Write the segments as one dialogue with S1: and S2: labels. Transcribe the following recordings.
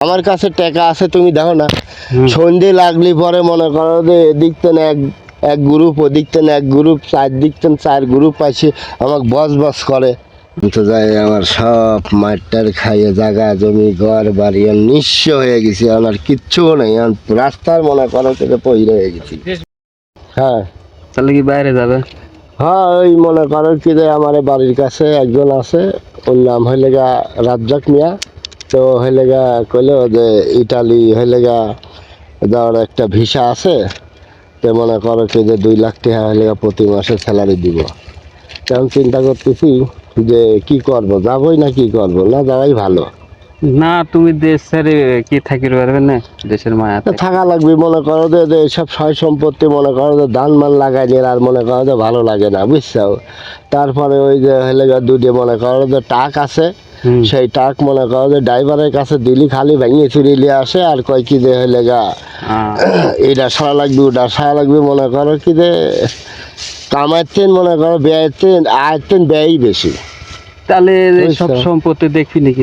S1: আমার কাছে টাকা আছে, তুমি দেখো না। সন্ধে লাগলি পরে মনে করো যে এদিক থেকে এক গ্রুপ, ওদিক থেকে এক গ্রুপ, চারদিক থেকে চার গ্রুপ আছে, আমাকে বস বস করে। তো যাই আমার সব মাঠটার খাইয়ে জায়গা জমি ঘর বাড়ি নিঃস্ব হয়ে গেছি, আমার কিচ্ছু নেই, রাস্তার মনে করো থেকে পইরে হয়ে গেছি। হ্যাঁ,
S2: তাহলে কি বাইরে যাবে?
S1: হ্যাঁ, ওই মনে করো কি যে আমার বাড়ির কাছে একজন আছে, ওর নাম হইলে গা রাজ্জাক মিয়া। তো হইলে গা কইলো যে ইটালি হইলে গা যাওয়ার একটা ভিসা আছে, তো মনে করো কি যে 2 লাখ টাকা হইলে গা প্রতি মাসে স্যালারি দিব। তেমন চিন্তা করতেছি যে কি করব, যাবই না কি করব, না যাওয়াই ভালো।
S2: না, তুমি দেশ ছেড়ে কি থাকিতে পারবে না? দেশের মায়াতে
S1: থাকা লাগবে। মনে করো যে এইসব সয় সম্পত্তি মনে করো যে ধান মান লাগাই নিয়ে আর মনে করো যে ভালো লাগে না, বুঝছো। তারপরে ওই যে হলে দুটো মনে করো যে টাক আছে, সেই টাক মনে করো যে ড্রাইভারের কাছে দিলি খালি ভেঙে চুরি নিয়ে আসে আর কয় কি যে হলে গা এইটা সারা লাগবে ওটা সারা লাগবে। মনে করো কি যে কামাইতেন মনে করো ব্যয়ের আয়তেন ব্যয়ই বেশি।
S2: তাহলে সব সম্পত্তি দেখবি নাকি?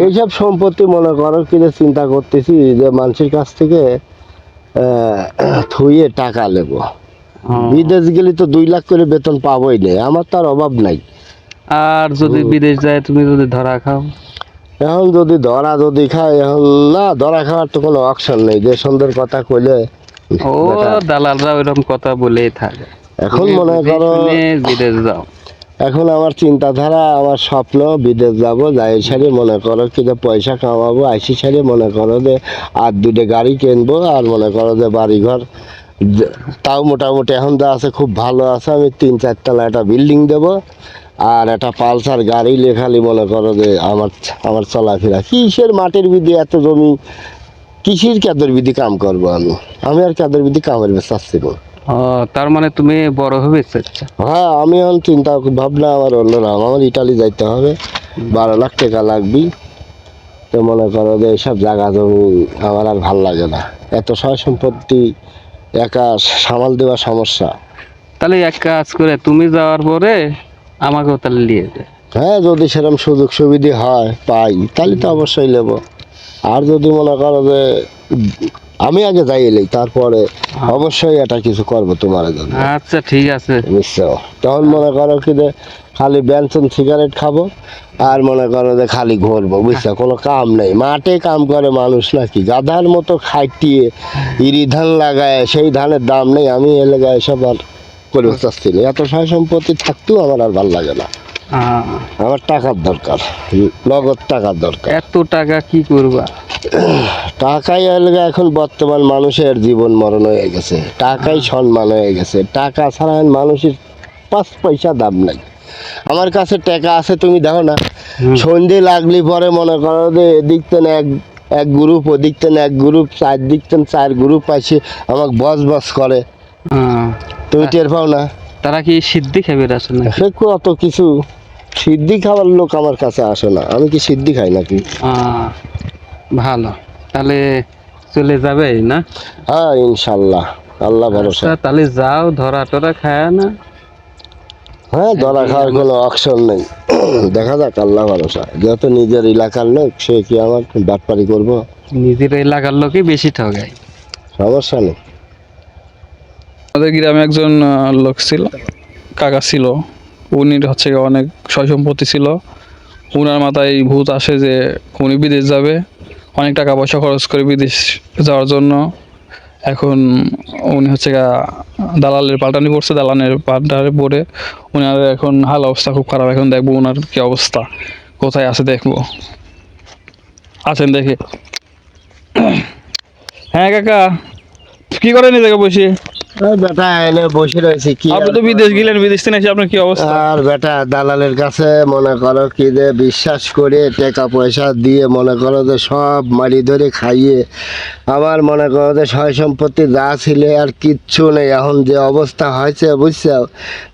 S1: এইসব সম্পত্তি মনে করো কি যে চিন্তা করতেছি যে মানুষের কাছ থেকে থুয়ে টাকা নেব। বিদেশ গেলে তো 2 লাখ করে বেতন পাবোই না, আমার তার অভাব নাই।
S2: আর যদি বিদেশ যায়, তুমি যদি ধরা খাও?
S1: এখন যদি খায়, এখন না ধরা খাওয়ার তো কোনো অপশন নেই। যে সুন্দর কথা কইলে
S2: ও দালালরা ওইরকম কথা বলেই থাকে।
S1: এখন মনে করো
S2: বিদেশ যাও।
S1: এখন আমার চিন্তাধারা, আমার স্বপ্ন বিদেশ যাব, যাই সারি মনে করো কি যে পয়সা কামাবো, আইসি সারি মনে করো যে আর 2টা গাড়ি কিনবো, আর মনে করো যে বাড়িঘর তাও মোটামুটি এখন যা আছে খুব ভালো আছে। আমি 3-4 তলা একটা বিল্ডিং দেবো, আর একটা পালসার গাড়ি লেখালি মনে করো যে আমার চলাফেরা। কিসের মাটির বিধি এত জমি, কৃষির কেদর বিধি কাম করবো আমি আর কেদর বিধি কামের চাচ্ছি না।
S2: তার মানে তুমি বড় হবে?
S1: হ্যাঁ, আমি এখন চিন্তা ভাবনা আমার অন্যরকম। আমার ইটালি যাইতে হবে, 12 লাখ টাকা লাগবে। তো মনে করো যে এইসব জায়গা জমি আমার আর ভাল লাগে না, এত সয় সম্পত্তি একা সামাল দেওয়া সমস্যা।
S2: তাহলে এক কাজ করে, তুমি যাওয়ার পরে আমাকেও তাহলে নিয়ে যায়।
S1: হ্যাঁ, যদি সেরকম সুযোগ সুবিধা হয় পাই তাহলে তো অবশ্যই নেব। আর যদি মনে করো যে আমি আগে যাই এলেই তারপরে অবশ্যই এটা কিছু করবো তোমার জন্য।
S2: আচ্ছা ঠিক আছে,
S1: বুঝছো। তখন মনে করো কি যে খালি বেনসন সিগারেট খাবো আর মনে করো যে খালি ঘুরবো, বুঝছো। কোনো কাম নেই, মাঠে কাম করে মানুষ নাকি গাধার মতো খাইটিয়ে ইরি ধান লাগায়, সেই ধানের দাম নেই। আমি এলাকায় এসব আর করে চাচ্ছি না। এত সয় সম্পত্তি থাকতেও আমার আর ভালো লাগে না। আমার টাকার দরকার, নগদ টাকার দরকার।
S2: এত টাকা কি করবা?
S1: টাকাই এলাকা এখন বর্তমান মানুষের জীবন মরণ হয়ে গেছে, টাকাই সম্মান হয়ে গেছে। টাকা ছাড়া মানুষের 5 পয়সা দাম নাই। আমার কাছে টাকা আছে, তুমি দেখো না। সন্ধে লাগলি পরে মনে করো যে এদিক থেকে এক গ্রুপ, ওদিক থেকে এক গ্রুপ, চারদিক থেকে 4 গ্রুপ আছে, আমাকে বস বস করে। তুমি টের পাও না?
S2: তারা কি সিদ্ধি খাবে? আসলে
S1: সে কত কিছু সিদ্ধি খাওয়ার লোক আমার কাছে আসে না। আমি কি সিদ্ধি খাই নাকি?
S2: ভালো, তাহলে চলে যাবে না?
S1: হ্যাঁ, ইনশাল্লাহ, আল্লাহ ভরসা।
S2: তাহলে যাও, ধরা টরা খায় না?
S1: হ্যাঁ, ধরা খাওয়ার কোনো অপশন নেই। দেখা যাক, আল্লাহ ভরসা। যেহেতু নিজের এলাকার লোক, সে কি আমার বাটপারি করবো?
S2: নিজের এলাকার লোকই বেশি ঠগায়,
S1: সমস্যা নেই।
S3: আমাদের গ্রামে একজন লোক ছিল, কাকা ছিল। উনি হচ্ছে অনেক সয় সম্পত্তি ছিল। উনার মাথায় ভূত আসে যে উনি বিদেশ যাবে, অনেক টাকা পয়সা খরচ করে বিদেশ যাওয়ার জন্য। এখন উনি হচ্ছে দালালের পাল্টানি পড়ছে, দালালের পাল্টানে পড়ে উনার এখন হাল অবস্থা খুব খারাপ। এখন দেখবো ওনার কি অবস্থা, কোথায় আছে দেখবো। আছেন দেখে। হ্যাঁ কাকা, কি করেন এই জায়গায় বসে?
S1: বেটা এনে বসে রয়েছে কি।
S3: আপনি তো বিদেশ গেলেন, বিদেশ থেকে এসে আপনার কি অবস্থা?
S1: আর বেটা দালালের কাছে মনে করো কি যে বিশ্বাস করে টাকা পয়সা দিয়ে মনে করো যে সব মারি ধরে খাইয়ে আমার মনে করো যে সয় সম্পত্তি যা ছিল আর কিচ্ছু নেই। এখন যে অবস্থা হয়েছে, বুঝছো,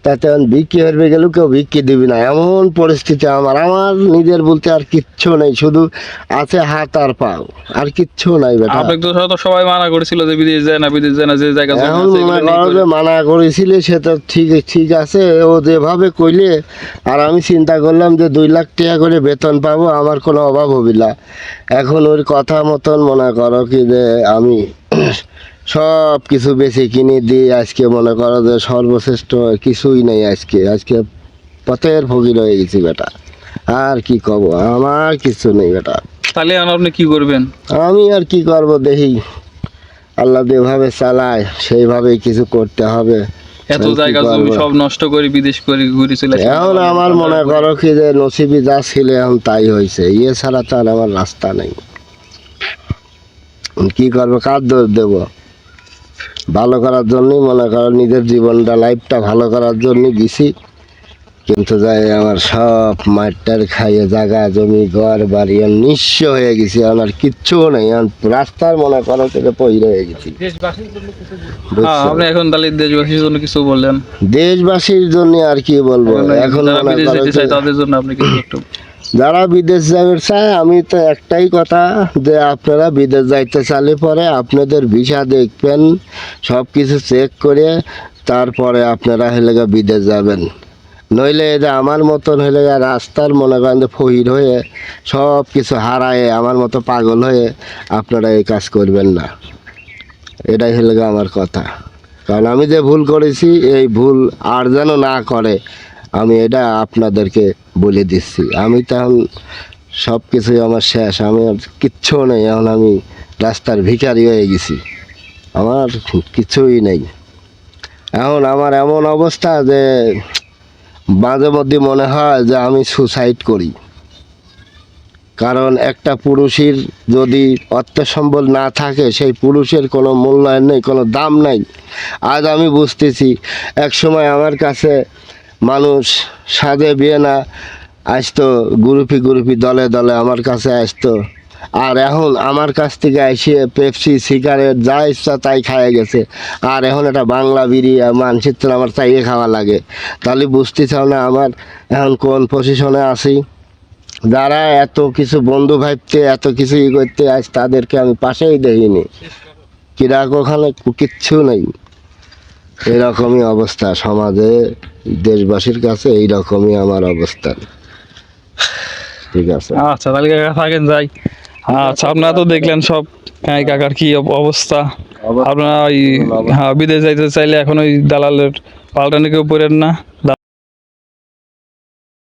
S1: তাতে এখন বিক্রি হয়ে গেলেও কেউ বিক্রি দিবি না, এমন পরিস্থিতি আমার। আমার নিজের বলতে আর কিচ্ছু নেই, শুধু আছে হাত আর পাও, আর কিচ্ছু নাই বেটা।
S3: আপনাকে তো সবাই মানা করেছিল যে বিদেশ যায় না, বিদেশ যায় না, যে জায়গা
S1: এখন মনে
S3: এগুলো
S1: করো
S3: নেই
S1: যে
S3: করে।
S1: মানা করেছিলে সে তো ঠিক আছে, ও যেভাবে কইলে, আর আমি চিন্তা করলাম যে 2 লাখ টাকা করে বেতন পাবো, আমার কোনো অভাব হবে না। এখন ওর কথা মতন মনে করো কি যে আমি সব কিছু বেশি কিনে দিই, আজকে মনে করো যে সর্বশ্রেষ্ঠ কিছুই নেই, আজকে পথের ফকির হয়ে গেছি বেটা। আর কি কব, আমার কিছু নেই বেটা।
S3: তাহলে এখন আপনি কি করবেন?
S1: আমি আর কি করব, দেখি আল্লাহ যেভাবে চালায় সেইভাবেই কিছু করতে হবে।
S3: এত
S1: আমি কি
S3: জায়গা জমি
S1: করবো?
S3: সব নষ্ট করে বিদেশ করে ঘুরে চলে আসলেন।
S1: এখন আমার মনে করো কি যে নসিবি যা ছিল এখন তাই হয়েছে, ইয়ে ছাড়া তো আর আমার রাস্তা নেই। কি করবো, কার দোষ দেব? ভালো করার জন্যই মনে করো নিজের জীবনটা, লাইফটা ভালো করার জন্য গেছি, কিন্তু যাই আমার সব মাঠটার খাইয়ে জায়গা জমি ঘর বাড়ি আর নিঃস্ব হয়ে গেছি, এখন আর কিচ্ছু নেই, এখন রাস্তার মনে করো থেকে পইরে হয়ে গেছি।
S3: হ্যাঁ, আপনি এখন তাহলে দেশবাসীর জন্য কিছু বললেন।
S1: দেশবাসীর জন্য আর কি বলবো, এখন
S3: যারা
S1: মনে
S3: বিদেশ
S1: করো
S3: যেতে
S1: যে
S3: চায় তাদের জন্য আপনি কিছু একটু
S1: যারা বিদেশ যাবে চায়, আমি তো একটাই কথা যে আপনারা বিদেশ যাইতে চাইলে পরে আপনাদের ভিসা দেখবেন, সব কিছু চেক করে তারপরে আপনারা হলে গা বিদেশ যাবেন। নইলে এই যে আমার মতন হলে গা রাস্তার মনে করেন যে ফহির হয়ে সব কিছু হারায়ে আমার মতো পাগল হয়ে আপনারা এই কাজ করবেন না। এটাই হলে গা আমার কথা। কারণ আমি যে ভুল করেছি এই ভুল আর যেন না করে, আমি এটা আপনাদেরকে বলে দিচ্ছি। আমি তখন সব কিছুই আমার শেষ, আমি আর কিচ্ছু নেই, এখন আমি রাস্তার ভিখারি হয়ে গেছি, আমার কিছুই নেই। এখন আমার এমন অবস্থা যে মাঝে মধ্যে মনে হয় যে আমি সুসাইড করি। কারণ একটা পুরুষের যদি অর্থ সম্বল না থাকে, সেই পুরুষের কোনো মূল্যায়ন নেই, কোনো দাম নাই। আজ আমি বুঝতেছি, এক সময় আমার কাছে মানুষ সাজে বিয়ে না আসতো, গ্রুপি দলে দলে আমার কাছে আসতো, আর এখন আমার কাছ থেকে এসে পেপসি সিগারেট যা ইচ্ছা তাই খাইয়ে গেছে। আর এখন এটা বাংলা বিড়ি মানচিত্র আমার চাইয়ে খাওয়া লাগে। তাহলে বুঝতে চাও না আমার এখন কোন পজিশনে আছি। যারা এত কিছু বন্ধু ভাবতে এত কিছু ই করতে, আজ তাদেরকে আমি পাশেই দেখিনি, কিরা ওখানে কিচ্ছু নেই। এরকমই অবস্থা সমাজে, দেশবাসীর কাছে এইরকমই আমার অবস্থান। ঠিক আছে,
S3: আচ্ছা তাহলে কাকা থাকেন যাই। আচ্ছা আপনারা তো দেখলেন সব এই কাকার কি অবস্থা। আপনারা ওই হ্যাঁ বিদেশ যাইতে চাইলে এখন ওই দালালের পাল্টানি কেউ পড়েন না।